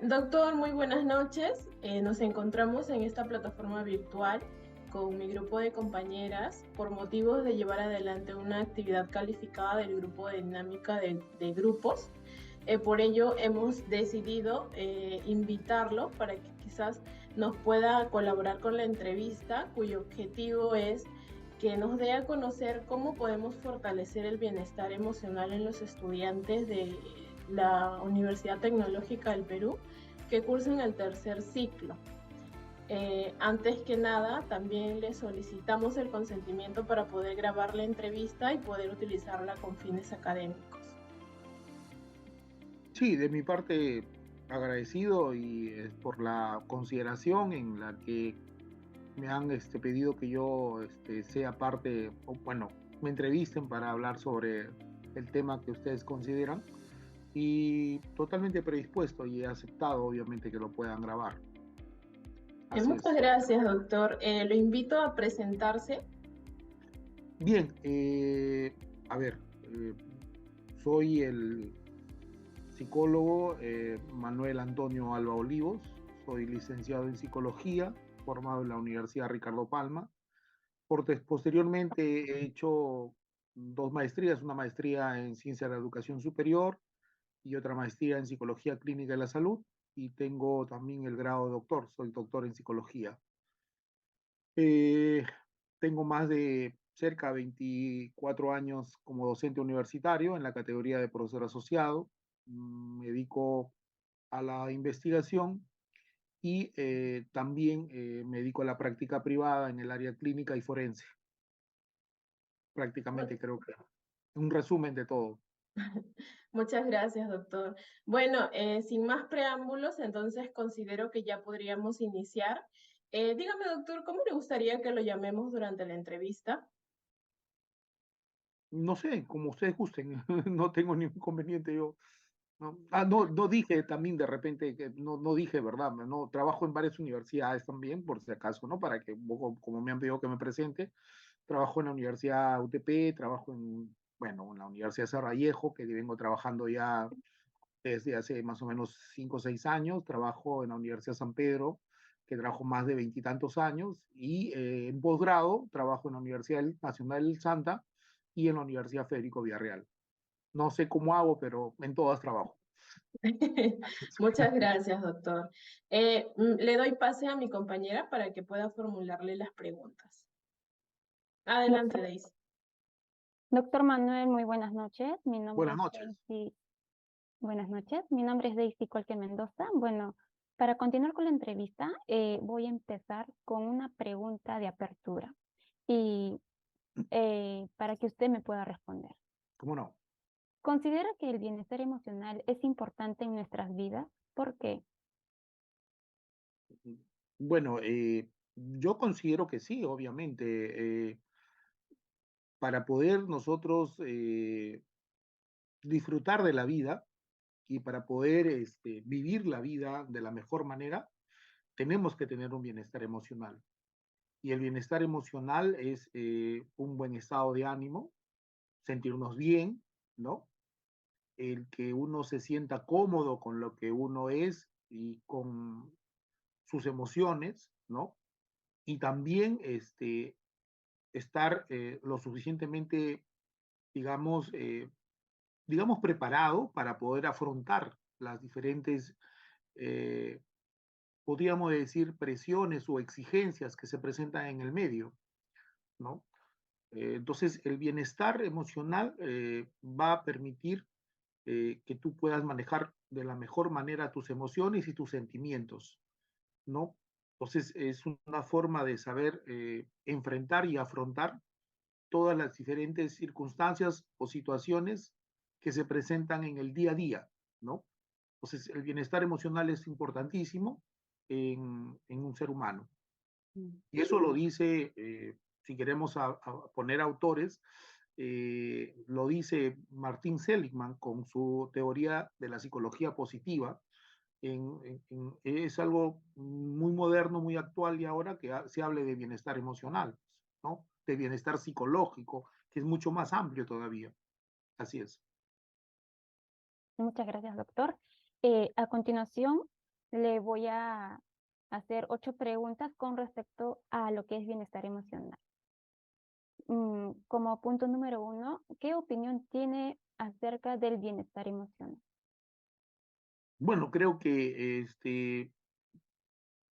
Doctor, muy buenas noches. Nos encontramos en esta plataforma virtual con mi grupo de compañeras por motivos de llevar adelante una actividad calificada del grupo de dinámica de grupos. Por ello hemos decidido invitarlo para que quizás nos pueda colaborar con la entrevista, cuyo objetivo es que nos dé a conocer cómo podemos fortalecer el bienestar emocional en los estudiantes de la Universidad Tecnológica del Perú que cursan el tercer ciclo. Antes que nada, también le solicitamos el consentimiento para poder grabar la entrevista y poder utilizarla con fines académicos. Sí, de mi parte agradecido y por la consideración en la que me han pedido que yo sea parte, o bueno, me entrevisten para hablar sobre el tema que ustedes consideran y totalmente predispuesto y he aceptado obviamente que lo puedan grabar. Así Muchas es. gracias, doctor. Lo invito a presentarse. Bien, a ver, soy el psicólogo Manuel Antonio Alba Olivos, soy licenciado en psicología, formado en la Universidad Ricardo Palma. Posteriormente he hecho dos maestrías, una maestría en ciencia de la educación superior y otra maestría en psicología clínica de la salud, y tengo también el grado de doctor, soy doctor en psicología. Eh, Tengo más de cerca de 24 años como docente universitario en la categoría de profesor asociado. Me dedico a la investigación y también me dedico a la práctica privada en el área clínica y forense. Prácticamente creo que un resumen de todo. Muchas gracias, doctor. Bueno, sin más preámbulos, entonces considero que ya podríamos iniciar. Dígame, doctor, ¿cómo le gustaría que lo llamemos durante la entrevista? No sé, como ustedes gusten, no tengo ningún inconveniente yo. No, no dije también de repente que no dije, ¿verdad? No, trabajo en varias universidades también, por si acaso, ¿no? Para que, como me han pedido que me presente, trabajo en la Universidad UTP, trabajo bueno, en la Universidad Cerrallejo, que vengo trabajando ya desde hace más o menos 5 o 6 años, trabajo en la Universidad San Pedro, que trabajo más de veintitantos años, y en posgrado trabajo en la Universidad Nacional del Santa y en la Universidad Federico Villarreal. No sé cómo hago, pero en todas trabajo. Muchas gracias, doctor. Le doy pase a mi compañera para que pueda formularle las preguntas. Adelante, Doctor, Daisy. doctor Manuel, muy buenas noches. Mi nombre Buenas es noches. Daisy. Buenas noches. Mi nombre es Daisy Colque Mendoza. Bueno, para continuar con la entrevista, voy a empezar con una pregunta de apertura y para que usted me pueda responder. ¿Cómo no? ¿Considera que el bienestar emocional es importante en nuestras vidas? ¿Por qué? Bueno, yo considero que sí, obviamente. Para poder nosotros disfrutar de la vida y para poder vivir la vida de la mejor manera, tenemos que tener un bienestar emocional. Y el bienestar emocional es un buen estado de ánimo, sentirnos bien, ¿no? El que uno se sienta cómodo con lo que uno es y con sus emociones, ¿no? Y también estar lo suficientemente, digamos, digamos, preparado para poder afrontar las diferentes, eh, podríamos decir, presiones o exigencias que se presentan en el medio, ¿no? Entonces, el bienestar emocional va a permitir que tú puedas manejar de la mejor manera tus emociones y tus sentimientos, ¿no? Entonces, es una forma de saber enfrentar y afrontar todas las diferentes circunstancias o situaciones que se presentan en el día a día, ¿no? Entonces, el bienestar emocional es importantísimo en un ser humano. Y eso lo dice, si queremos poner autores, lo dice Martin Seligman con su teoría de la psicología positiva. Es algo muy moderno, muy actual y ahora que se hable de bienestar emocional, ¿no? De bienestar psicológico, que es mucho más amplio todavía. Así es. Muchas gracias, doctor. A continuación, le voy a hacer 8 preguntas con respecto a lo que es bienestar emocional. Como punto número 1, ¿qué opinión tiene acerca del bienestar emocional? Bueno, creo que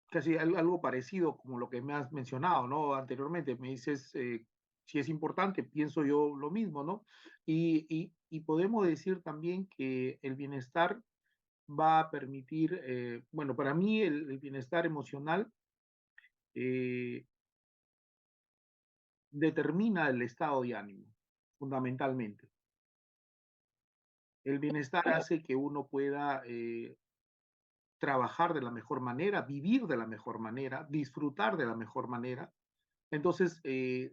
casi algo parecido como lo que me has mencionado, ¿no? Anteriormente me dices si es importante, pienso yo lo mismo, ¿no? Y podemos decir también que el bienestar va a permitir, bueno, para mí el bienestar emocional eh, determina el estado de ánimo, fundamentalmente. El bienestar hace que uno pueda trabajar de la mejor manera, vivir de la mejor manera, disfrutar de la mejor manera. Entonces,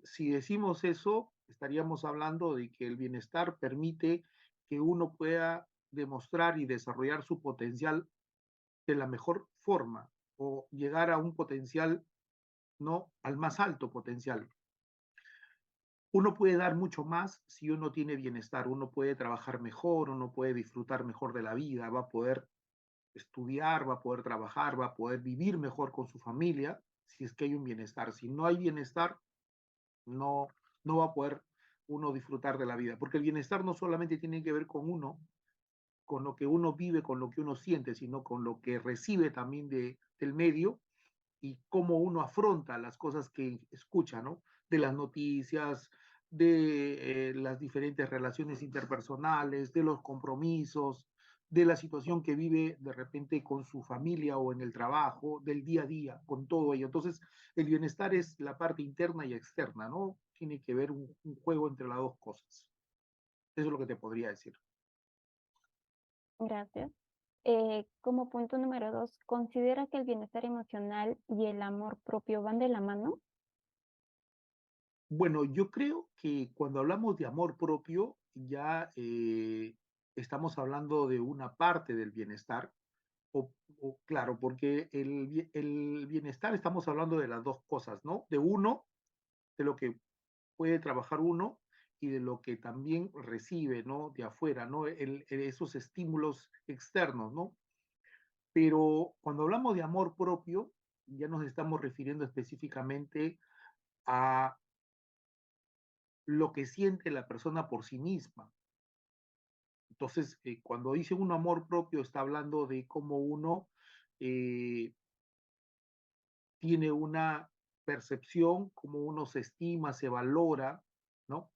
si decimos eso, estaríamos hablando de que el bienestar permite que uno pueda demostrar y desarrollar su potencial de la mejor forma o llegar a un potencial, no al más alto potencial. Uno puede dar mucho más si uno tiene bienestar, uno puede trabajar mejor, uno puede disfrutar mejor de la vida, va a poder estudiar, va a poder trabajar, va a poder vivir mejor con su familia si es que hay un bienestar. Si no hay bienestar, no, no va a poder uno disfrutar de la vida, porque el bienestar no solamente tiene que ver con uno, con lo que uno vive, con lo que uno siente, sino con lo que recibe también del medio y cómo uno afronta las cosas que escucha, ¿no? De las noticias, de las diferentes relaciones interpersonales, de los compromisos, de la situación que vive de repente con su familia o en el trabajo, del día a día, con todo ello. Entonces, el bienestar es la parte interna y externa, ¿no? Tiene que ver un juego entre las dos cosas. Eso es lo que te podría decir. Gracias. Como punto número 2, ¿considera que el bienestar emocional y el amor propio van de la mano? Bueno, yo creo que cuando hablamos de amor propio, ya estamos hablando de una parte del bienestar, claro, porque el bienestar estamos hablando de las dos cosas, ¿no? De uno, de lo que puede trabajar uno y de lo que también recibe, ¿no? De afuera, ¿no? Esos estímulos externos, ¿no? Pero cuando hablamos de amor propio, ya nos estamos refiriendo específicamente a lo que siente la persona por sí misma. Entonces, cuando dice un amor propio, está hablando de cómo uno eh, tiene una percepción, cómo uno se estima, se valora, ¿no?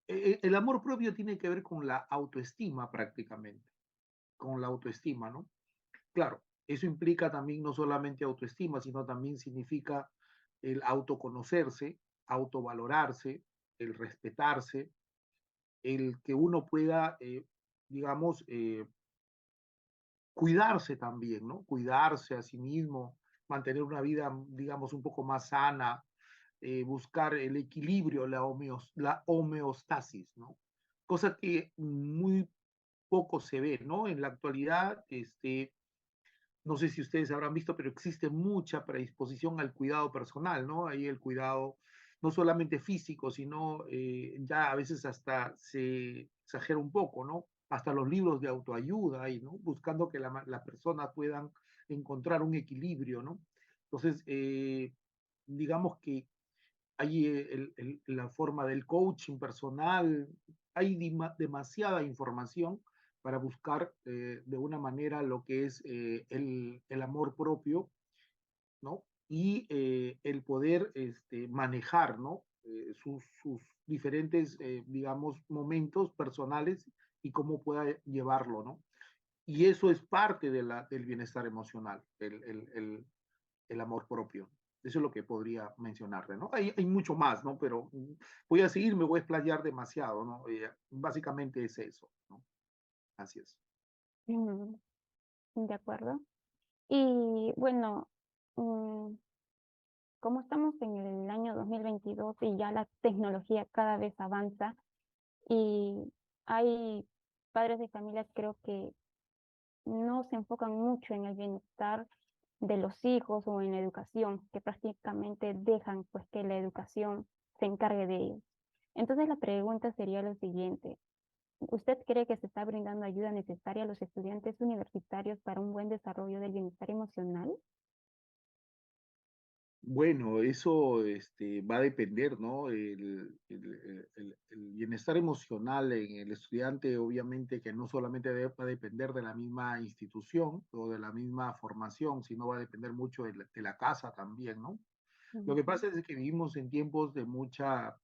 El amor propio tiene que ver con la autoestima prácticamente, con la autoestima, ¿no? Claro, eso implica también no solamente autoestima, sino también significa el autoconocerse, autovalorarse, el respetarse, el que uno pueda, digamos, cuidarse también, ¿no? Cuidarse a sí mismo, mantener una vida, digamos, un poco más sana, buscar el equilibrio, la homeostasis, ¿no? Cosa que muy poco se ve, ¿no? En la actualidad, no sé si ustedes habrán visto, pero existe mucha predisposición al cuidado personal, ¿no? Ahí el cuidado no solamente físico, sino ya a veces hasta se exagera un poco, ¿no? Hasta los libros de autoayuda, ahí, ¿no? Buscando que la persona puedan encontrar un equilibrio, ¿no? Entonces, digamos que hay la forma del coaching personal, hay demasiada información para buscar de una manera lo que es el amor propio, ¿no? Y el poder manejar, ¿no? Sus diferentes, digamos, momentos personales y cómo pueda llevarlo, ¿no? Y eso es parte del bienestar emocional, el amor propio. Eso es lo que podría mencionarte, ¿no? Hay mucho más, ¿no? Pero voy a seguir, me voy a explayar demasiado, ¿no? Básicamente es eso, ¿no? Así es. Mm, de acuerdo. Y bueno, mm, como estamos en el año 2022 y ya la tecnología cada vez avanza y hay padres de familia, creo que no se enfocan mucho en el bienestar de los hijos o en la educación, que prácticamente dejan pues que la educación se encargue de ellos. Entonces la pregunta sería lo siguiente, ¿Usted cree que se está brindando ayuda necesaria a los estudiantes universitarios para un buen desarrollo del bienestar emocional? Bueno, eso va a depender, ¿no? El bienestar emocional en el estudiante, obviamente, que no solamente va a depender de la misma institución o de la misma formación, sino va a depender mucho de la casa también, ¿no? Lo que pasa es que vivimos en tiempos de mucha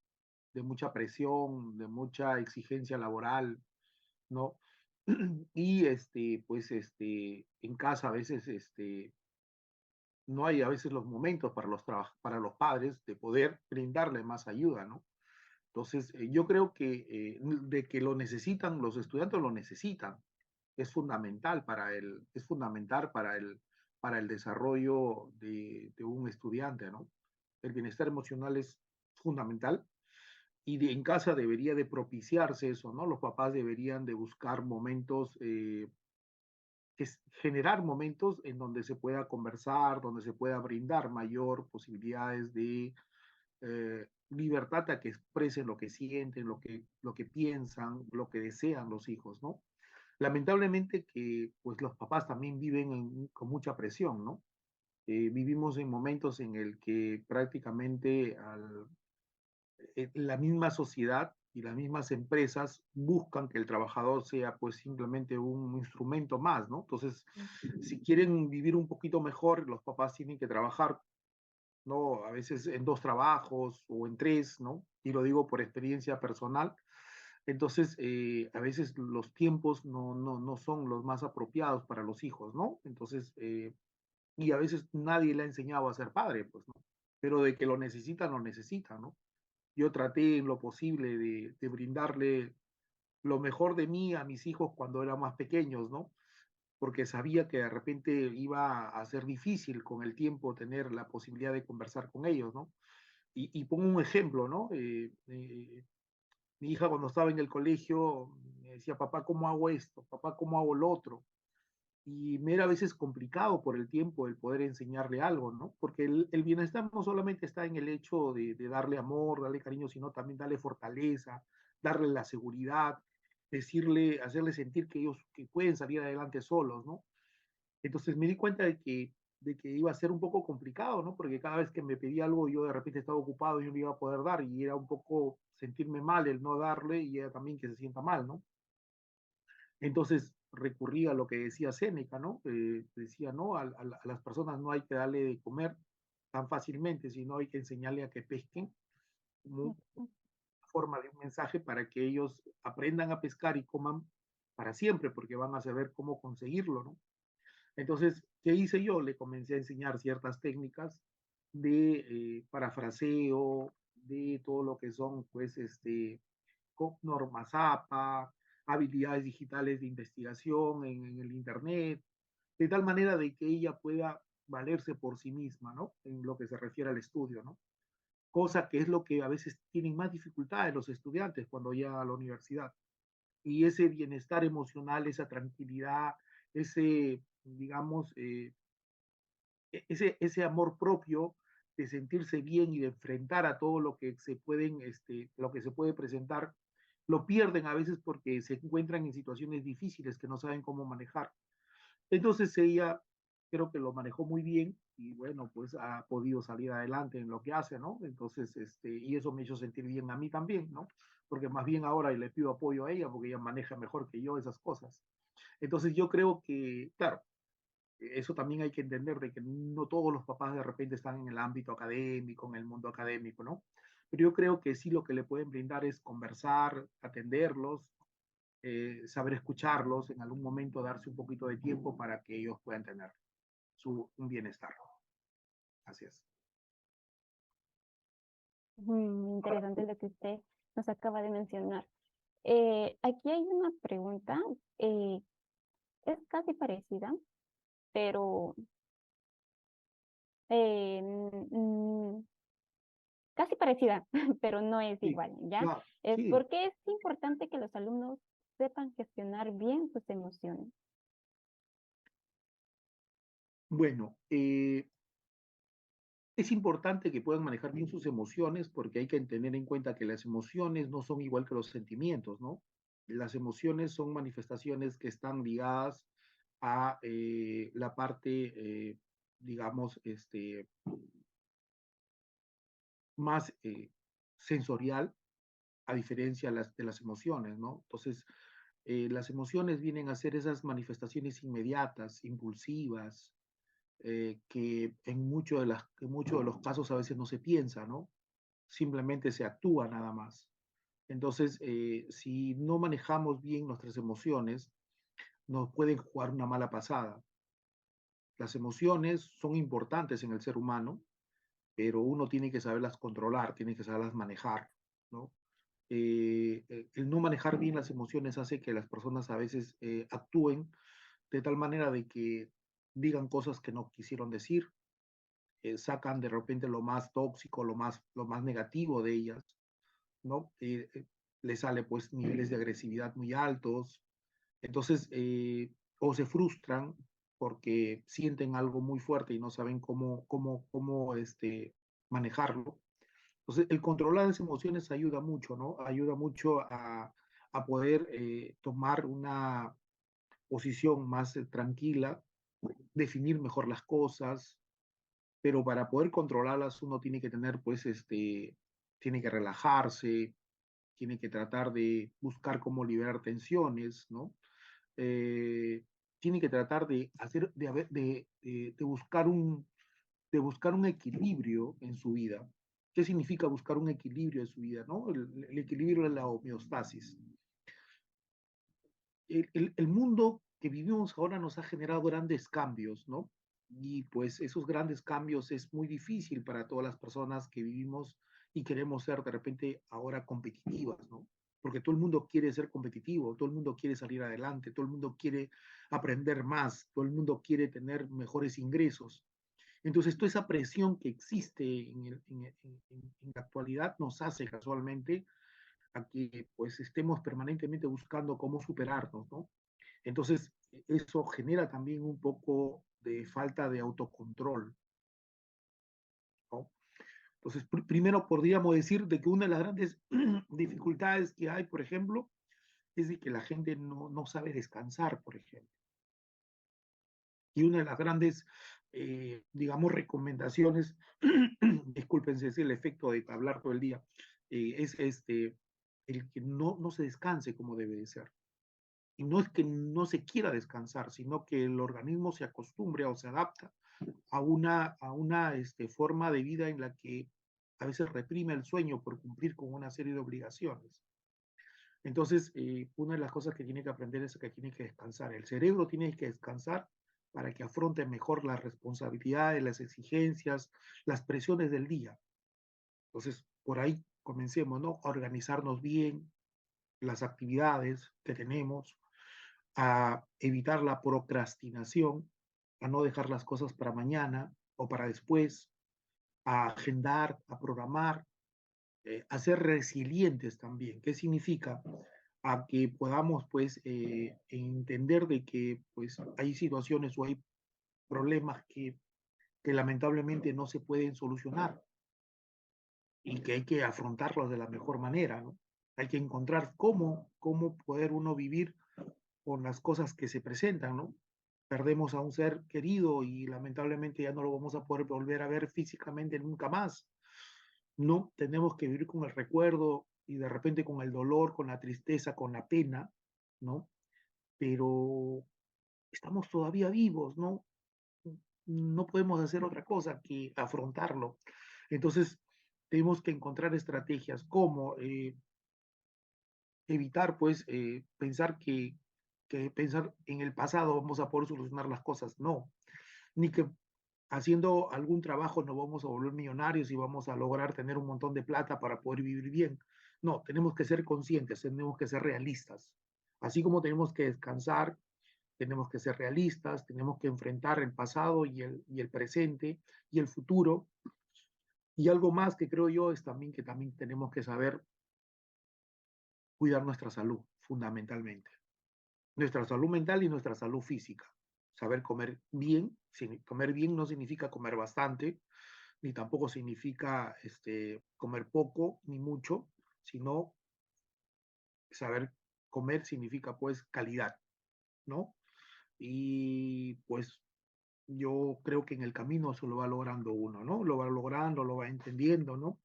presión, de mucha exigencia laboral, ¿no? Y en casa a veces no hay a veces los momentos para para los padres de poder brindarle más ayuda, ¿no? Entonces, yo creo que de que lo necesitan, los estudiantes lo necesitan, es fundamental para el desarrollo de un estudiante, ¿no? El bienestar emocional es fundamental y en casa debería de propiciarse eso, ¿no? Los papás deberían de buscar momentos que es generar momentos en donde se pueda conversar, donde se pueda brindar mayor posibilidades de libertad a que expresen lo que sienten, lo que piensan, lo que desean los hijos, ¿no? Lamentablemente que pues los papás también viven con mucha presión, ¿no? Vivimos en momentos en el que prácticamente la misma sociedad y las mismas empresas buscan que el trabajador sea pues simplemente un instrumento más, ¿no? Entonces, si quieren vivir un poquito mejor, los papás tienen que trabajar, ¿no? A veces en dos trabajos o en tres, ¿no? Y lo digo por experiencia personal. Entonces, a veces los tiempos no son los más apropiados para los hijos, ¿no? Entonces, y a veces nadie le ha enseñado a ser padre, pues, ¿no? Pero de que lo necesitan, ¿no? Yo traté en lo posible de brindarle lo mejor de mí a mis hijos cuando eran más pequeños, ¿no? Porque sabía que de repente iba a ser difícil con el tiempo tener la posibilidad de conversar con ellos, ¿no? Y pongo un ejemplo, ¿no? Mi hija cuando estaba en el colegio me decía, papá, ¿cómo hago esto? Papá, ¿cómo hago lo otro? Y me era a veces complicado por el tiempo el poder enseñarle algo, ¿no? Porque el bienestar no solamente está en el hecho de darle amor, darle cariño, sino también darle fortaleza, darle la seguridad, decirle, hacerle sentir que ellos que pueden salir adelante solos, ¿no? Entonces me di cuenta de que iba a ser un poco complicado, ¿no? Porque cada vez que me pedía algo yo de repente estaba ocupado y no le iba a poder dar y era un poco sentirme mal el no darle y ella también que se sienta mal, ¿no? Entonces recurrí a lo que decía Séneca, ¿no? Decía, ¿no? A las personas no hay que darle de comer tan fácilmente, sino hay que enseñarle a que pesquen como forma de un mensaje para que ellos aprendan a pescar y coman para siempre, porque van a saber cómo conseguirlo, ¿no? Entonces, ¿qué hice yo? Le comencé a enseñar ciertas técnicas de parafraseo, de todo lo que son, pues, normas APA, habilidades digitales de investigación en el Internet, de tal manera de que ella pueda valerse por sí misma, ¿no? En lo que se refiere al estudio, ¿no? Cosa que es lo que a veces tienen más dificultades los estudiantes cuando llegan a la universidad. Y ese bienestar emocional, esa tranquilidad, ese, digamos, ese amor propio de sentirse bien y de enfrentar a todo lo que se pueden, lo que se puede presentar, lo pierden a veces porque se encuentran en situaciones difíciles que no saben cómo manejar. Entonces ella creo que lo manejó muy bien y bueno, pues ha podido salir adelante en lo que hace, ¿no? Entonces, y eso me hizo sentir bien a mí también, ¿no? Porque más bien ahora le pido apoyo a ella porque ella maneja mejor que yo esas cosas. Entonces yo creo que, claro, eso también hay que entender de que no todos los papás de repente están en el ámbito académico, en el mundo académico, ¿no? Pero yo creo que sí lo que le pueden brindar es conversar, atenderlos, saber escucharlos, en algún momento darse un poquito de tiempo para que ellos puedan tener un bienestar. Así es. Interesante lo que usted nos acaba de mencionar. Aquí hay una pregunta, eh, es casi parecida, pero eh, mm, casi parecida, pero no es Sí, igual, ¿ya? claro, Es sí. porque es importante que los alumnos sepan gestionar bien sus emociones. Bueno, es importante que puedan manejar bien sus emociones porque hay que tener en cuenta que las emociones no son igual que los sentimientos, ¿no? las emociones son manifestaciones que están ligadas a la parte, digamos, más sensorial, a diferencia de las emociones, ¿no? Entonces, las emociones vienen a ser esas manifestaciones inmediatas, impulsivas, que en muchos de los casos a veces no se piensa, ¿no? Simplemente se actúa nada más. Entonces, si no manejamos bien nuestras emociones, nos pueden jugar una mala pasada. Las emociones son importantes en el ser humano, pero uno tiene que saberlas controlar, tiene que saberlas manejar, ¿no? El no manejar bien las emociones hace que las personas a veces actúen de tal manera de que digan cosas que no quisieron decir, sacan de repente lo más tóxico, lo más negativo de ellas, ¿no? Les sale pues niveles de agresividad muy altos, entonces, o se frustran porque sienten algo muy fuerte y no saben cómo manejarlo. Entonces, el controlar las emociones ayuda mucho, ¿no? Ayuda mucho a poder tomar una posición más tranquila, definir mejor las cosas, pero para poder controlarlas uno tiene que tener, pues, tiene que relajarse, tiene que tratar de buscar cómo liberar tensiones, ¿no? Eh, Tiene que tratar de hacer, de buscar un equilibrio en su vida. ¿Qué significa buscar un equilibrio en su vida? ¿No? El equilibrio de la homeostasis. El mundo que vivimos ahora nos ha generado grandes cambios, ¿no? Y pues esos grandes cambios es muy difícil para todas las personas que vivimos y queremos ser de repente ahora competitivas, ¿no? Porque todo el mundo quiere ser competitivo, todo el mundo quiere salir adelante, todo el mundo quiere aprender más, todo el mundo quiere tener mejores ingresos. Entonces, toda esa presión que existe en la actualidad nos hace casualmente a que pues estemos permanentemente buscando cómo superarnos, ¿no? Entonces, eso genera también un poco de falta de autocontrol, ¿no? Entonces, primero podríamos decir de que una de las grandes dificultades que hay, por ejemplo, es de que la gente no sabe descansar, por ejemplo. Y una de las grandes, digamos, recomendaciones, discúlpense, es el efecto de hablar todo el día, es el que no se descanse como debe de ser. Y no es que no se quiera descansar, sino que el organismo se acostumbre o se adapta a una forma de vida en la que a veces reprime el sueño por cumplir con una serie de obligaciones. Entonces, una de las cosas que tiene que aprender es que tiene que descansar. El cerebro tiene que descansar para que afronte mejor las responsabilidades, las exigencias, las presiones del día. Entonces, por ahí comencemos, ¿no? A organizarnos bien las actividades que tenemos, a evitar la procrastinación, a no dejar las cosas para mañana o para después, a agendar, a programar, a ser resilientes también. ¿Qué significa? A que podamos pues entender de que pues hay situaciones o hay problemas que lamentablemente no se pueden solucionar y que hay que afrontarlos de la mejor manera, ¿no? Hay que encontrar cómo poder uno vivir con las cosas que se presentan, ¿no? Perdemos a un ser querido y lamentablemente ya no lo vamos a poder volver a ver físicamente nunca más. No, tenemos que vivir con el recuerdo y de repente con el dolor, con la tristeza, con la pena, ¿no? Pero estamos todavía vivos, ¿no? No podemos hacer otra cosa que afrontarlo. Entonces, tenemos que encontrar estrategias como evitar, pues, que pensar en el pasado vamos a poder solucionar las cosas. No, ni que haciendo algún trabajo nos vamos a volver millonarios y vamos a lograr tener un montón de plata para poder vivir bien. No, tenemos que ser conscientes, tenemos que ser realistas. Así como tenemos que descansar, tenemos que ser realistas, tenemos que enfrentar el pasado y el presente y el futuro. Y algo más que creo yo es también que también tenemos que saber cuidar nuestra salud, fundamentalmente. Nuestra salud mental y nuestra salud física. Saber comer bien. Comer bien no significa comer bastante, ni tampoco significa comer poco ni mucho, sino saber comer significa pues calidad, ¿no? Y pues yo creo que en el camino eso lo va logrando uno, ¿no? Lo va logrando, lo va entendiendo, ¿no?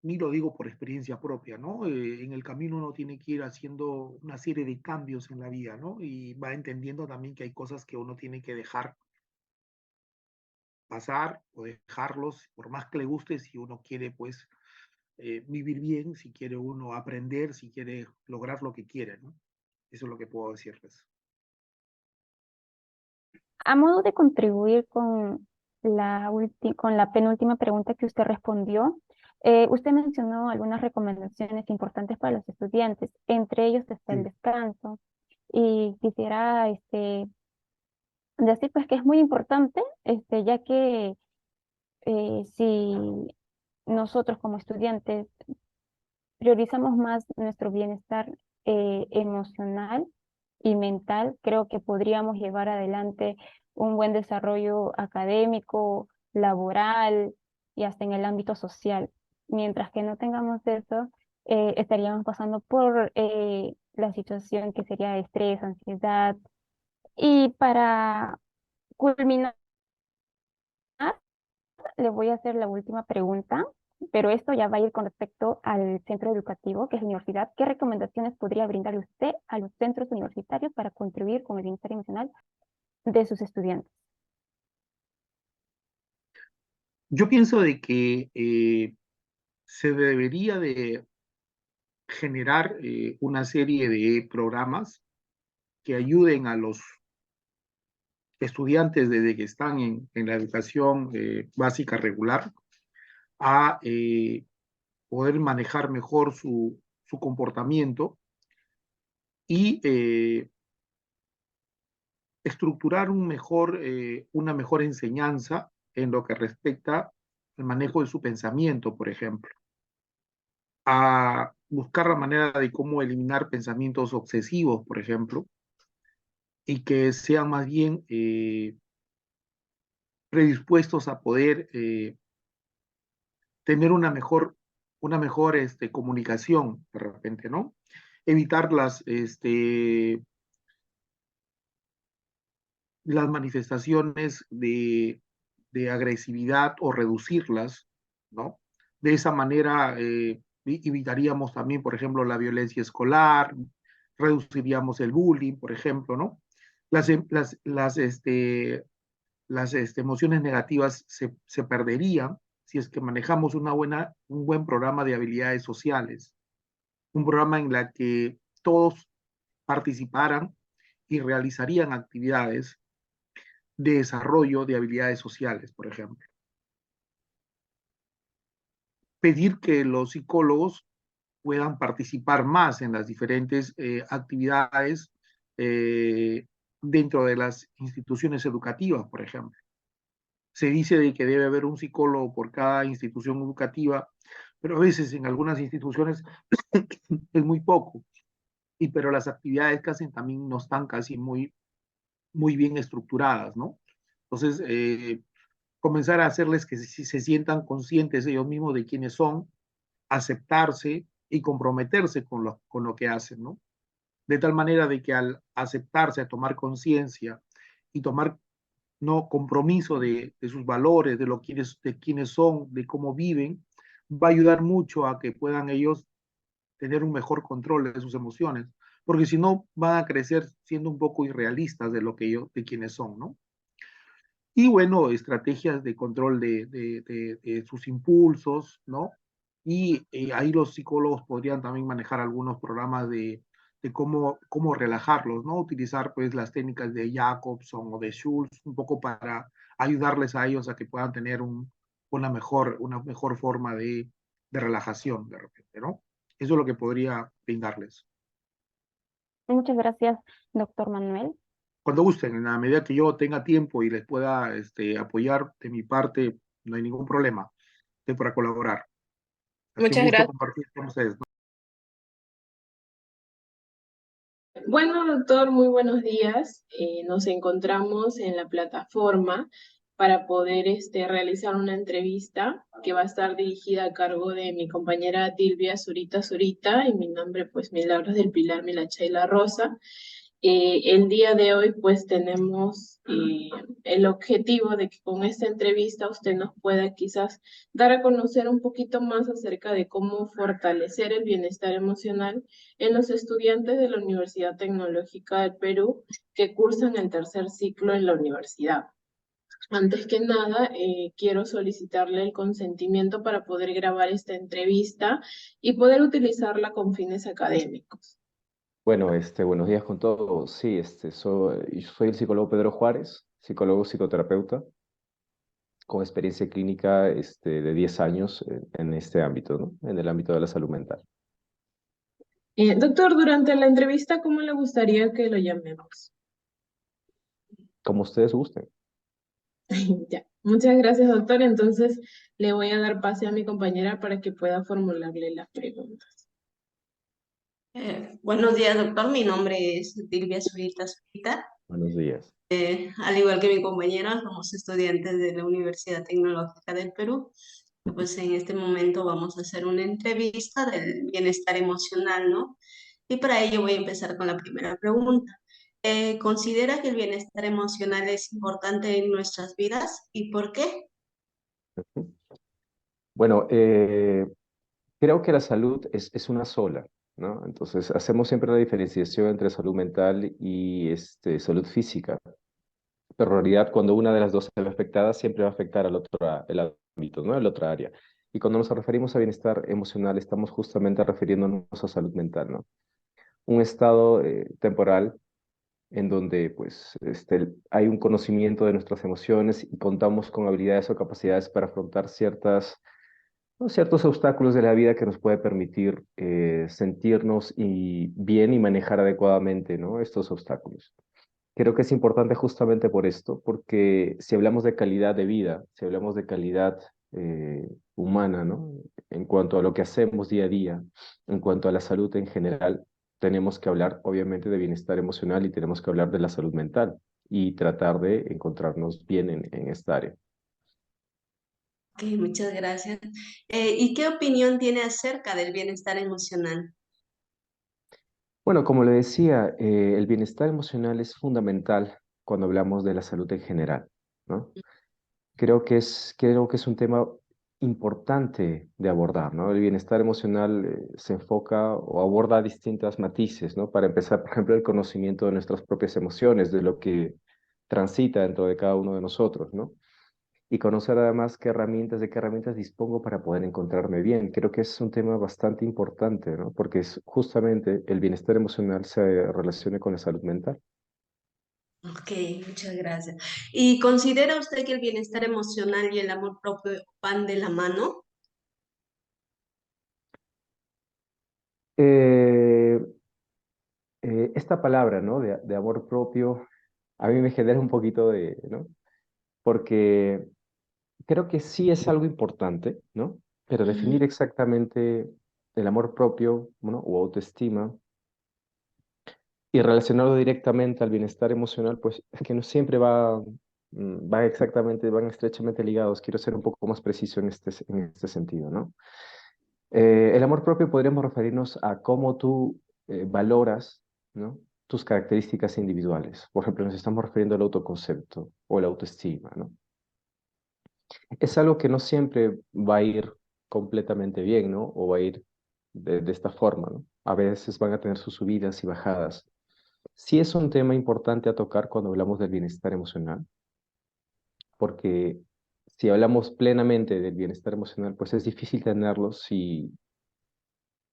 Ni lo digo por experiencia propia, ¿no? En el camino uno tiene que ir haciendo una serie de cambios en la vida, ¿no? Y va entendiendo también que hay cosas que uno tiene que dejar pasar o dejarlos, por más que le guste, si uno quiere, pues, vivir bien, si quiere uno aprender, si quiere lograr lo que quiere, ¿no? Eso es lo que puedo decirles. A modo de contribuir con con la penúltima pregunta que usted respondió, usted mencionó algunas recomendaciones importantes para los estudiantes. Entre ellos está el Sí. descanso. Y quisiera decir pues que es muy importante, ya que si nosotros como estudiantes priorizamos más nuestro bienestar emocional y mental, creo que podríamos llevar adelante un buen desarrollo académico, laboral y hasta en el ámbito social. Mientras que no tengamos eso, estaríamos pasando por la situación que sería de estrés, ansiedad. Y para culminar, le voy a hacer la última pregunta, pero esto ya va a ir con respecto al centro educativo, que es la universidad. ¿Qué recomendaciones podría brindarle usted a los centros universitarios para contribuir con el bienestar emocional de sus estudiantes? Yo pienso de que se debería de generar una serie de programas que ayuden a los estudiantes desde que están en la educación básica regular a poder manejar mejor su comportamiento y estructurar una mejor enseñanza en lo que respecta al manejo de su pensamiento, por ejemplo, a buscar la manera de cómo eliminar pensamientos obsesivos, por ejemplo, y que sean más bien predispuestos a poder tener una mejor comunicación, de repente, ¿no? Evitar las manifestaciones de agresividad o reducirlas, ¿no? De esa manera evitaríamos también, por ejemplo, la violencia escolar, reduciríamos el bullying, por ejemplo, ¿no? Las, las, las, este, las emociones negativas se perderían si es que manejamos un buen programa de habilidades sociales, un programa en la que todos participaran y realizarían actividades de desarrollo de habilidades sociales, por ejemplo. Pedir que los psicólogos puedan participar más en las diferentes actividades dentro de las instituciones educativas, por ejemplo. Se dice de que debe haber un psicólogo por cada institución educativa, pero a veces en algunas instituciones es muy poco, pero las actividades que hacen también no están casi muy bien estructuradas, ¿no? Entonces, comenzar a hacerles que se sientan conscientes ellos mismos de quiénes son, aceptarse y comprometerse con lo que hacen, ¿no? De tal manera de que al aceptarse, a tomar conciencia y tomar no compromiso de sus valores, de quiénes son, de cómo viven, va a ayudar mucho a que puedan ellos tener un mejor control de sus emociones, porque si no van a crecer siendo un poco irrealistas de lo que ellos, de quiénes son, ¿no? Y bueno, estrategias de control de sus impulsos, ¿no? Y ahí los psicólogos podrían también manejar algunos programas de cómo relajarlos, ¿no? Utilizar pues las técnicas de Jacobson o de Schultz un poco para ayudarles a ellos a que puedan tener una mejor forma de relajación de repente, ¿no? Eso es lo que podría brindarles. Muchas gracias, doctor Manuel. Cuando gusten, en la medida que yo tenga tiempo y les pueda apoyar de mi parte, no hay ningún problema. Estoy para colaborar. Ha sido un Muchas gusto gracias. compartir con ustedes, ¿no? Bueno, doctor, muy buenos días. Nos encontramos en la plataforma para poder realizar una entrevista que va a estar dirigida a cargo de mi compañera Dilvia Zurita Zurita y mi nombre pues Milagros del Pilar Milachay La Rosa. El día de hoy pues tenemos el objetivo de que con esta entrevista usted nos pueda quizás dar a conocer un poquito más acerca de cómo fortalecer el bienestar emocional en los estudiantes de la Universidad Tecnológica del Perú que cursan el tercer ciclo en la universidad. Antes que nada, quiero solicitarle el consentimiento para poder grabar esta entrevista y poder utilizarla con fines académicos. Bueno, buenos días con todos. Sí, yo soy el psicólogo Pedro Juárez, psicólogo psicoterapeuta, con experiencia clínica de 10 años en este ámbito, ¿no? En el ámbito de la salud mental. Doctor, durante la entrevista, ¿cómo le gustaría que lo llamemos? Como ustedes gusten. Ya. Muchas gracias, doctor. Entonces, le voy a dar pase a mi compañera para que pueda formularle las preguntas. Buenos días, doctor. Mi nombre es Dilvia Zurita Zurita. Buenos días. Al igual que mi compañera, somos estudiantes de la Universidad Tecnológica del Perú. Pues en este momento vamos a hacer una entrevista del bienestar emocional, ¿no? Y para ello voy a empezar con la primera pregunta. ¿Considera que el bienestar emocional es importante en nuestras vidas y por qué? Bueno, creo que la salud es una sola, ¿no? Entonces, hacemos siempre la diferenciación entre salud mental y salud física. Pero en realidad, cuando una de las dos se ve afectada, siempre va a afectar al otro el ámbito, ¿no? El otra área. Y cuando nos referimos a bienestar emocional, estamos justamente refiriéndonos a salud mental, ¿no? Un estado temporal en donde pues, hay un conocimiento de nuestras emociones y contamos con habilidades o capacidades para afrontar ¿no? ciertos obstáculos de la vida que nos puede permitir sentirnos bien y manejar adecuadamente, ¿no? estos obstáculos. Creo que es importante justamente por esto, porque si hablamos de calidad de vida, si hablamos de calidad humana, ¿no? En cuanto a lo que hacemos día a día, en cuanto a la salud en general, tenemos que hablar obviamente de bienestar emocional y tenemos que hablar de la salud mental y tratar de encontrarnos bien en esta área. Ok, muchas gracias. ¿Y qué opinión tiene acerca del bienestar emocional? Bueno, como le decía, el bienestar emocional es fundamental cuando hablamos de la salud en general, ¿no? Creo que es un tema importante de abordar, ¿no? El bienestar emocional se enfoca o aborda distintas matices, ¿no? Para empezar, por ejemplo, el conocimiento de nuestras propias emociones, de lo que transita dentro de cada uno de nosotros, ¿no? Y conocer además de qué herramientas dispongo para poder encontrarme bien. Creo que es un tema bastante importante, ¿no? Porque justamente el bienestar emocional se relaciona con la salud mental. Ok, muchas gracias. ¿Y considera usted que el bienestar emocional y el amor propio van de la mano? Eh, Esta palabra, ¿no? De amor propio, a mí me genera un poquito ¿no? Porque creo que sí es algo importante, ¿no? Pero definir Ujú. exactamente el amor propio, ¿no? O autoestima y relacionarlo directamente al bienestar emocional, pues es que no siempre van estrechamente ligados. Quiero ser un poco más preciso en este sentido, ¿no? El amor propio podríamos referirnos a cómo tú valoras, ¿no? tus características individuales. Por ejemplo, nos estamos refiriendo al autoconcepto o la autoestima, ¿no? Es algo que no siempre va a ir completamente bien, ¿no? O va a ir de esta forma, ¿no? A veces van a tener sus subidas y bajadas. Sí es un tema importante a tocar cuando hablamos del bienestar emocional, porque si hablamos plenamente del bienestar emocional, pues es difícil tenerlo si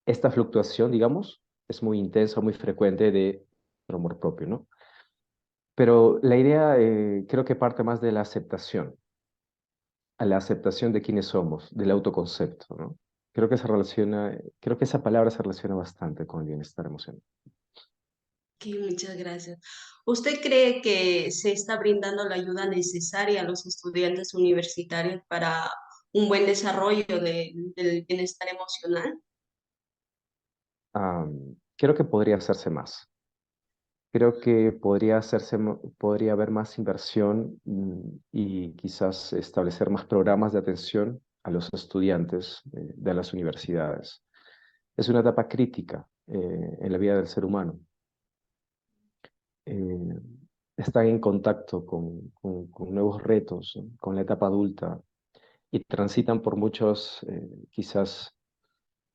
esta fluctuación, digamos, es muy intensa, muy frecuente de amor propio, ¿no? Pero la idea creo que parte más de la aceptación, a la aceptación de quiénes somos, del autoconcepto, ¿no? Creo que esa palabra se relaciona bastante con el bienestar emocional. Ok, muchas gracias. ¿Usted cree que se está brindando la ayuda necesaria a los estudiantes universitarios para un buen desarrollo del bienestar emocional? Creo que podría hacerse más. Creo que podría haber más inversión y quizás establecer más programas de atención a los estudiantes de las universidades. Es una etapa crítica en la vida del ser humano. Están en contacto con nuevos retos, con la etapa adulta, y transitan por muchos, quizás,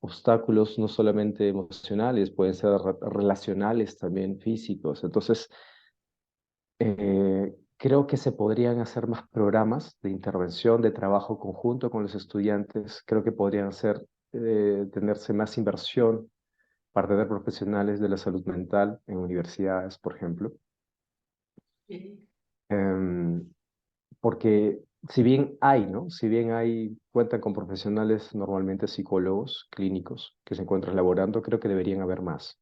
obstáculos, no solamente emocionales, pueden ser relacionales, también físicos. Entonces, creo que se podrían hacer más programas de intervención, de trabajo conjunto con los estudiantes. Creo que podrían tenerse más inversión para tener profesionales de la salud mental en universidades, por ejemplo. Em, Porque si bien hay, ¿no? Si bien hay, cuentan con profesionales, normalmente psicólogos clínicos que se encuentran laborando, creo que deberían haber más,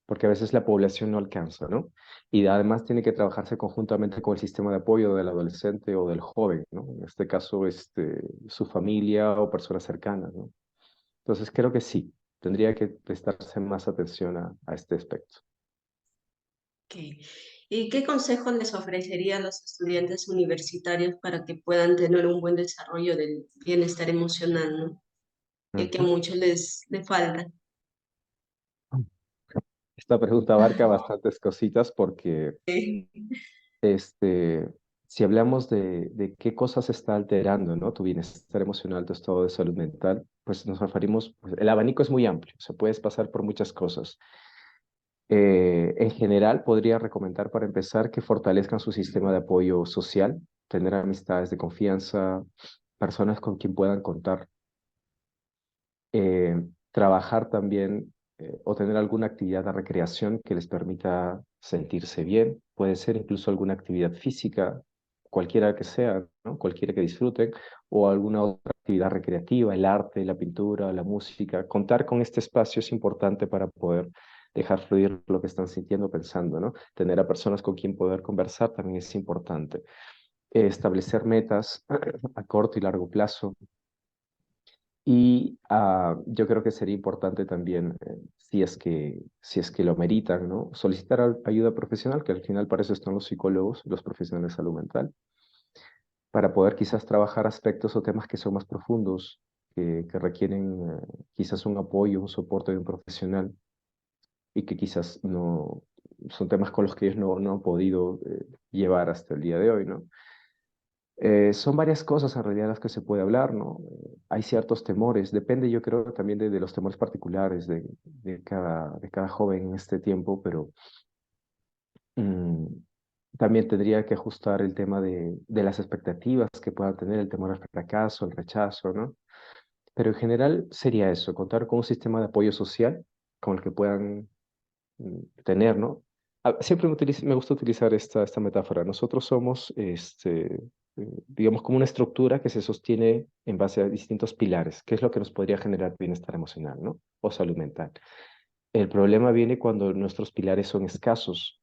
porque a veces la población no alcanza, ¿no? Y además tiene que trabajarse conjuntamente con el sistema de apoyo del adolescente o del joven, ¿no? En este caso, su familia o personas cercanas, ¿no? Entonces creo que sí, tendría que prestarse más atención a este aspecto. Ok. ¿Y qué consejos les ofrecería a los estudiantes universitarios para que puedan tener un buen desarrollo del bienestar emocional, ¿no? Que a Ujú. muchos les falta. Esta pregunta abarca bastantes cositas porque Sí. este, si hablamos de qué cosas está alterando, ¿no? Tu bienestar emocional, tu estado de salud mental, pues nos referimos, pues, el abanico es muy amplio, o sea, puedes pasar por muchas cosas. En general, podría recomendar para empezar que fortalezcan su sistema de apoyo social, tener amistades de confianza, personas con quien puedan contar, trabajar también o tener alguna actividad de recreación que les permita sentirse bien. Puede ser incluso alguna actividad física, cualquiera que sea, ¿no? Cualquiera que disfruten, o alguna otra actividad recreativa, el arte, la pintura, la música. Contar con este espacio es importante para poder dejar fluir lo que están sintiendo, pensando, ¿no? Tener a personas con quien poder conversar también es importante. Establecer metas a corto y largo plazo, y yo creo que sería importante también, si es que lo meritan, ¿no? Solicitar ayuda profesional, que al final para eso están los psicólogos, los profesionales de salud mental, para poder quizás trabajar aspectos o temas que son más profundos, que requieren quizás un apoyo, un soporte de un profesional, y que quizás no son temas con los que ellos no han podido llevar hasta el día de hoy, ¿no? Son varias cosas en realidad las que se puede hablar, ¿no? Hay ciertos temores, depende yo creo también de los temores particulares de cada joven en este tiempo, pero mm, también tendría que ajustar el tema de las expectativas que puedan tener, el temor al fracaso, el rechazo, ¿no? Pero en general sería eso, contar con un sistema de apoyo social con el que puedan tener, ¿no? Siempre me gusta utilizar esta metáfora. Nosotros somos, digamos, como una estructura que se sostiene en base a distintos pilares, que es lo que nos podría generar bienestar emocional, ¿no? O salud mental. El problema viene cuando nuestros pilares son escasos.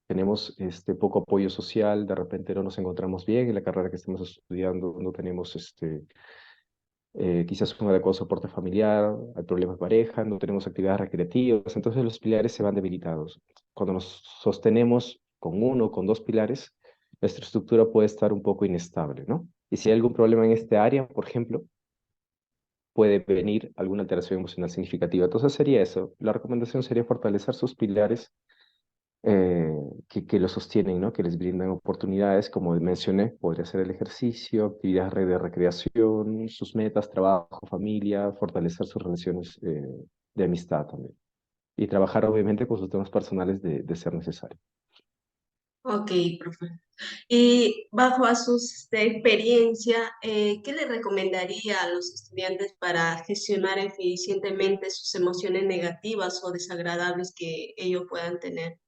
Tenemos poco apoyo social, de repente no nos encontramos bien en la carrera que estamos estudiando, no tenemos quizás un adecuado soporte familiar, hay problemas de pareja, no tenemos actividades recreativas, entonces los pilares se van debilitados. Cuando nos sostenemos con uno o con dos pilares, nuestra estructura puede estar un poco inestable, ¿no? Y si hay algún problema en este área, por ejemplo, puede venir alguna alteración emocional significativa. Entonces sería eso. La recomendación sería fortalecer sus pilares eh, que lo sostienen, ¿no? Que les brindan oportunidades, como mencioné, podría ser el ejercicio, actividades de recreación, sus metas, trabajo, familia, fortalecer sus relaciones de amistad también. Y trabajar obviamente con sus temas personales de ser necesario. Ok, profe. Y bajo a su experiencia, ¿qué le recomendaría a los estudiantes para gestionar eficientemente sus emociones negativas o desagradables que ellos puedan tener?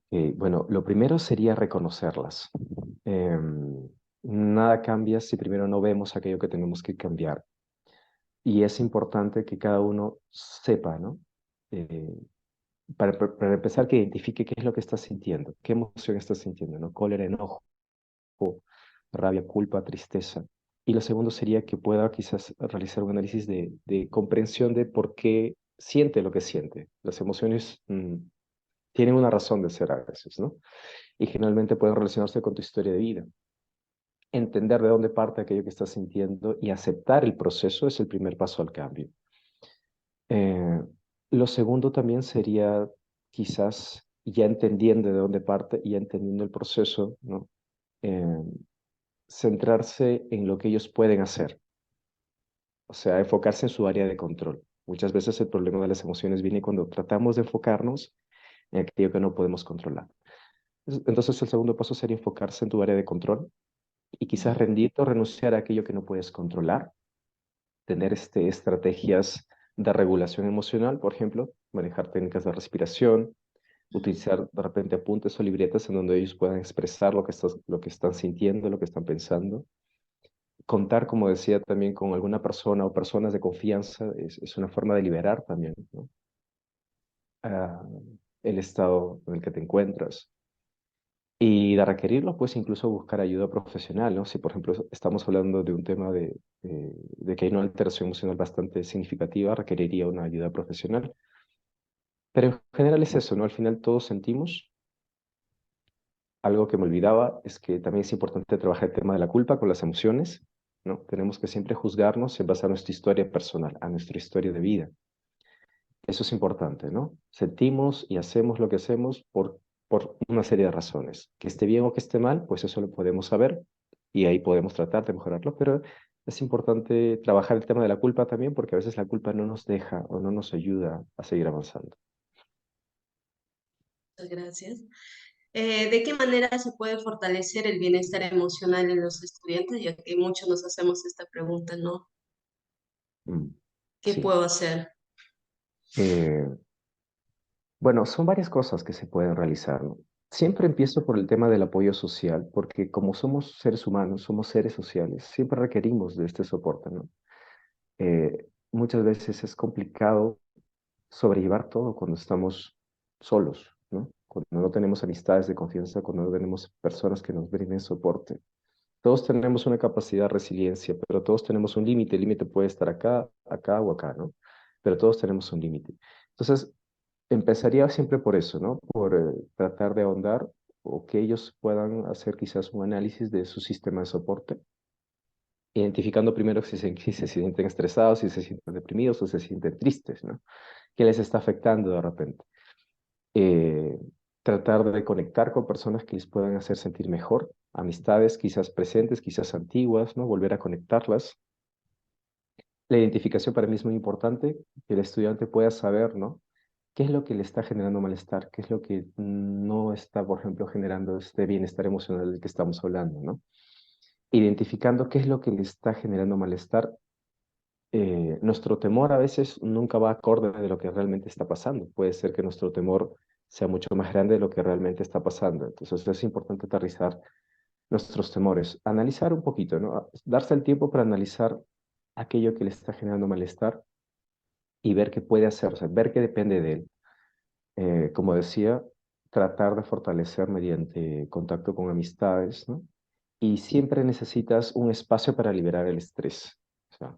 Bueno, lo primero sería reconocerlas. Nada cambia si primero no vemos aquello que tenemos que cambiar. Y es importante que cada uno sepa, ¿no? Eh, para empezar, que identifique qué es lo que está sintiendo, qué emoción está sintiendo, ¿no? Cólera, enojo, rabia, culpa, tristeza. Y lo segundo sería que pueda quizás realizar un análisis de comprensión de por qué siente lo que siente. Las emociones tienen una razón de ser a veces, ¿no? Y generalmente pueden relacionarse con tu historia de vida. entender de dónde parte aquello que estás sintiendo y aceptar el proceso es el primer paso al cambio. Lo segundo también sería quizás ya entendiendo de dónde parte y ya entendiendo el proceso, ¿no? Centrarse en lo que ellos pueden hacer, o sea, enfocarse en su área de control. Muchas veces el problema de las emociones viene cuando tratamos de enfocarnos en aquello que no podemos controlar. Entonces el segundo paso sería enfocarse en tu área de control y quizás rendirte o renunciar a aquello que no puedes controlar, tener estrategias de regulación emocional, por ejemplo, manejar técnicas de respiración, utilizar de repente apuntes o libretas en donde ellos puedan expresar lo que están sintiendo, lo que están pensando. Contar, como decía, también con alguna persona o personas de confianza es una forma de liberar también, ¿no? Ah, el estado en el que te encuentras. Y de requerirlo, pues incluso buscar ayuda profesional, ¿no? Si, por ejemplo, estamos hablando de un tema de que hay una alteración emocional bastante significativa, requeriría una ayuda profesional. Pero en general es eso, ¿no? Al final todos sentimos. Algo que me olvidaba es que también es importante trabajar el tema de la culpa con las emociones, ¿no? Tenemos que siempre juzgarnos en base a nuestra historia personal, a nuestra historia de vida. Eso es importante, ¿no? Sentimos y hacemos lo que hacemos por una serie de razones. Que esté bien o que esté mal, pues eso lo podemos saber y ahí podemos tratar de mejorarlo, pero es importante trabajar el tema de la culpa también porque a veces la culpa no nos deja o no nos ayuda a seguir avanzando. Muchas gracias. ¿De qué manera se puede fortalecer el bienestar emocional en los estudiantes? Ya que muchos nos hacemos esta pregunta, ¿no? ¿Qué Sí. puedo hacer? Bueno, son varias cosas que se pueden realizar, ¿no? Siempre empiezo por el tema del apoyo social, porque como somos seres humanos, somos seres sociales, siempre requerimos de este soporte, ¿no? Muchas veces es complicado sobrellevar todo cuando estamos solos, ¿no? Cuando no tenemos amistades de confianza, cuando no tenemos personas que nos brinden soporte. Todos tenemos una capacidad de resiliencia, pero todos tenemos un límite. El límite puede estar acá, acá o acá, ¿no? Pero todos tenemos un límite. Entonces, empezaría siempre por eso, ¿no? Por tratar de ahondar o que ellos puedan hacer quizás un análisis de su sistema de soporte, identificando primero si se sienten estresados, si se sienten deprimidos o se sienten tristes, ¿no? ¿Qué les está afectando de repente? Eh, Tratar de conectar con personas que les puedan hacer sentir mejor, amistades quizás presentes, quizás antiguas, ¿no? Volver a conectarlas. La identificación para mí es muy importante, que el estudiante pueda saber, ¿no? ¿Qué es lo que le está generando malestar? ¿Qué es lo que no está, por ejemplo, generando este bienestar emocional del que estamos hablando, ¿no? Identificando qué es lo que le está generando malestar. Nuestro temor a veces nunca va acorde de lo que realmente está pasando. Puede ser que nuestro temor sea mucho más grande de lo que realmente está pasando. Entonces es importante aterrizar nuestros temores, analizar un poquito, ¿no? Darse el tiempo para analizar aquello que le está generando malestar y ver qué puede hacer, o sea, ver qué depende de él. Como decía, tratar de fortalecer mediante contacto con amistades, ¿no? Y siempre necesitas un espacio para liberar el estrés. O sea,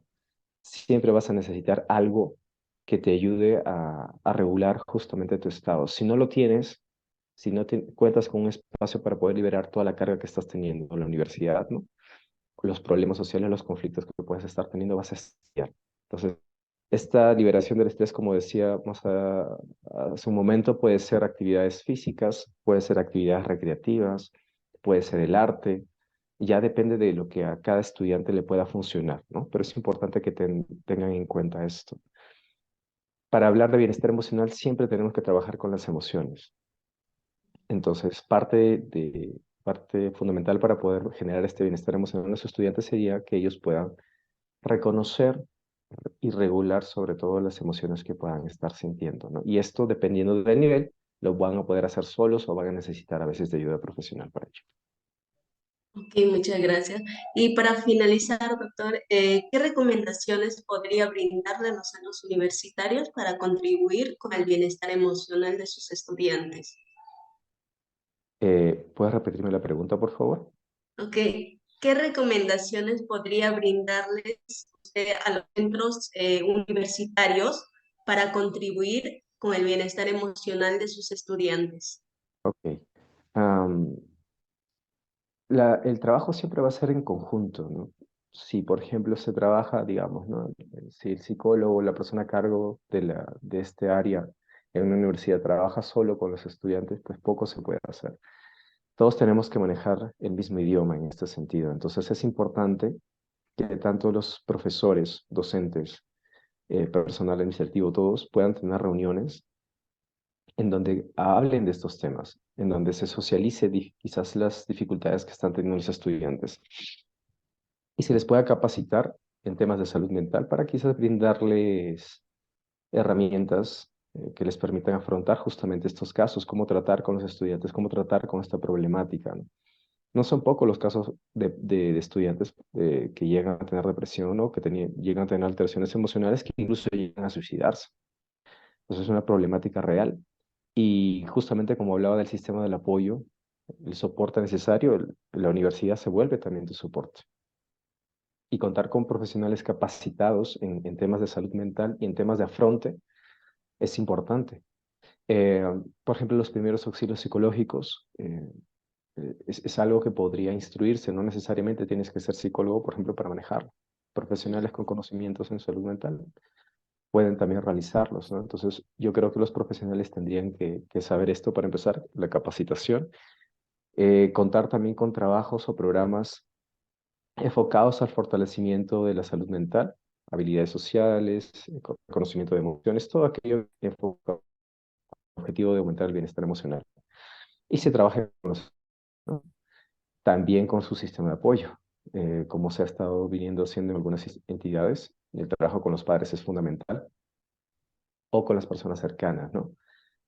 siempre vas a necesitar algo que te ayude a regular justamente tu estado. Si no lo tienes, si no cuentas con un espacio para poder liberar toda la carga que estás teniendo en la universidad, ¿no? Los problemas sociales, los conflictos que puedes estar teniendo, vas a estallar. Entonces, esta liberación del estrés, como decíamos hace un momento, puede ser actividades físicas, puede ser actividades recreativas, puede ser el arte, ya depende de lo que a cada estudiante le pueda funcionar, ¿no? Pero es importante que tengan en cuenta esto. Para hablar de bienestar emocional siempre tenemos que trabajar con las emociones. Entonces, parte fundamental para poder generar este bienestar emocional en los estudiantes sería que ellos puedan reconocer y regular sobre todo las emociones que puedan estar sintiendo, ¿no? Y esto, dependiendo del nivel, lo van a poder hacer solos o van a necesitar a veces de ayuda profesional para ello. Ok, muchas gracias. Y para finalizar, doctor, ¿qué recomendaciones podría brindarle a los centros universitarios para contribuir con el bienestar emocional de sus estudiantes? ¿Puedes repetirme la pregunta, por favor? Ok, ¿qué recomendaciones podría brindarles usted a los centros universitarios para contribuir con el bienestar emocional de sus estudiantes? Ok. Am, el trabajo siempre va a ser en conjunto, ¿no? Si, por ejemplo, se trabaja, digamos, ¿no? Si el psicólogo o la persona a cargo de este área en una universidad trabaja solo con los estudiantes, pues poco se puede hacer. Todos tenemos que manejar el mismo idioma en este sentido. Entonces es importante que tanto los profesores, docentes, personal administrativo, todos puedan tener reuniones en donde hablen de estos temas, en donde se socialice quizás las dificultades que están teniendo los estudiantes y se les pueda capacitar en temas de salud mental para quizás brindarles herramientas que les permitan afrontar justamente estos casos, cómo tratar con los estudiantes, cómo tratar con esta problemática, ¿no? No son pocos los casos de estudiantes que llegan a tener depresión o que llegan a tener alteraciones emocionales que incluso llegan a suicidarse. Entonces es una problemática real. Y justamente como hablaba del sistema del apoyo, el soporte necesario, la universidad se vuelve también de soporte. Y contar con profesionales capacitados en temas de salud mental y en temas de afronte es importante. Eh, por ejemplo, los primeros auxilios psicológicos es algo que podría instruirse, no necesariamente tienes que ser psicólogo, por ejemplo, para manejarlo. Profesionales con conocimientos en salud mental pueden también realizarlos, ¿no? Entonces, yo creo que los profesionales tendrían que saber esto para empezar, la capacitación, contar también con trabajos o programas enfocados al fortalecimiento de la salud mental, habilidades sociales, conocimiento de emociones, todo aquello enfocado al objetivo de aumentar el bienestar emocional. Y se trabaja con ¿no? También con su sistema de apoyo, como se ha estado viniendo haciendo en algunas entidades. El trabajo con los padres es fundamental, o con las personas cercanas, ¿no?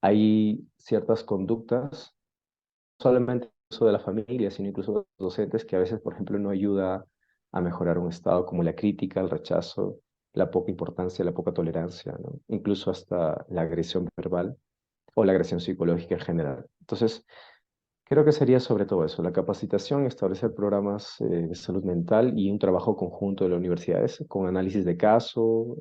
Hay ciertas conductas, no solamente de la familia, sino incluso de los docentes, que a veces, por ejemplo, no ayuda a mejorar un estado, como la crítica, el rechazo, la poca importancia, la poca tolerancia, ¿no? Incluso hasta la agresión verbal o la agresión psicológica en general. Entonces, creo que sería sobre todo eso, la capacitación, establecer programas de salud mental y un trabajo conjunto de las universidades con análisis de caso,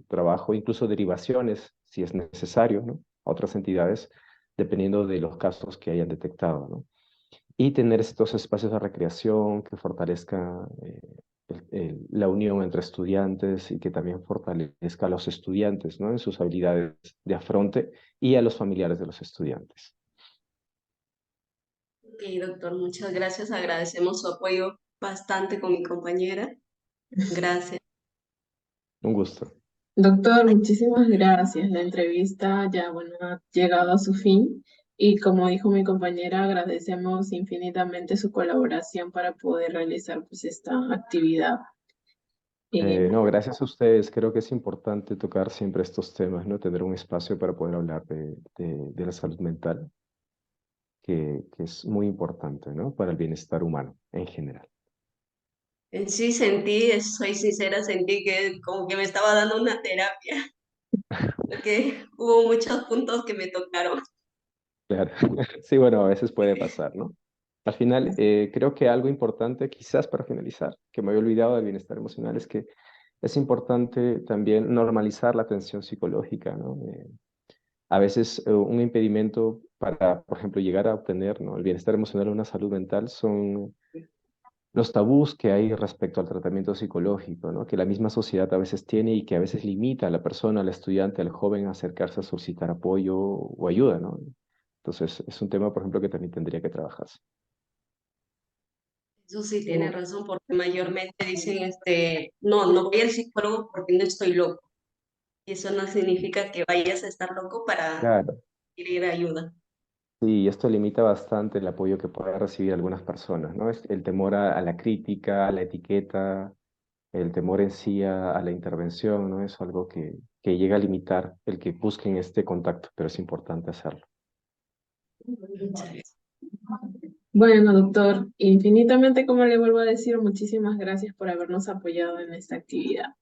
trabajo, incluso derivaciones, si es necesario, ¿no? A otras entidades, dependiendo de los casos que hayan detectado, ¿no? Y tener estos espacios de recreación que fortalezca la unión entre estudiantes y que también fortalezca a los estudiantes, ¿no? En sus habilidades de afronte y a los familiares de los estudiantes. Ok, doctor, muchas gracias. Agradecemos su apoyo bastante con mi compañera. Gracias. Un gusto. Doctor, muchísimas gracias. La entrevista ya, bueno, ha llegado a su fin y como dijo mi compañera, agradecemos infinitamente su colaboración para poder realizar pues esta actividad. No, gracias a ustedes. Creo que es importante tocar siempre estos temas, ¿no? Tener un espacio para poder hablar de la salud mental, que es muy importante, ¿no? Para el bienestar humano en general. Sí sentí, soy sincera, sentí que como que me estaba dando una terapia, porque hubo muchos puntos que me tocaron. Claro. Sí, bueno, a veces puede pasar, ¿no? Al final, creo que algo importante, quizás para finalizar, que me había olvidado del bienestar emocional, es que es importante también normalizar la atención psicológica, ¿no? A veces un impedimento para, por ejemplo, llegar a obtener, ¿no? El bienestar emocional o una salud mental son los tabús que hay respecto al tratamiento psicológico, ¿no? Que la misma sociedad a veces tiene y que a veces limita a la persona, al estudiante, al joven a acercarse a solicitar apoyo o ayuda, ¿no? Entonces, es un tema, por ejemplo, que también tendría que trabajarse. Eso sí tiene razón, porque mayormente dicen, no, no voy al psicólogo porque no estoy loco. Y eso no significa que vayas a estar loco para Claro. pedir ayuda. Sí, esto limita bastante el apoyo que pueden recibir algunas personas, ¿no? Es el temor a la crítica, a la etiqueta, el temor en sí a la intervención, ¿no? Es algo que llega a limitar el que busquen este contacto, pero es importante hacerlo. Bueno, doctor, infinitamente, como le vuelvo a decir, muchísimas gracias por habernos apoyado en esta actividad.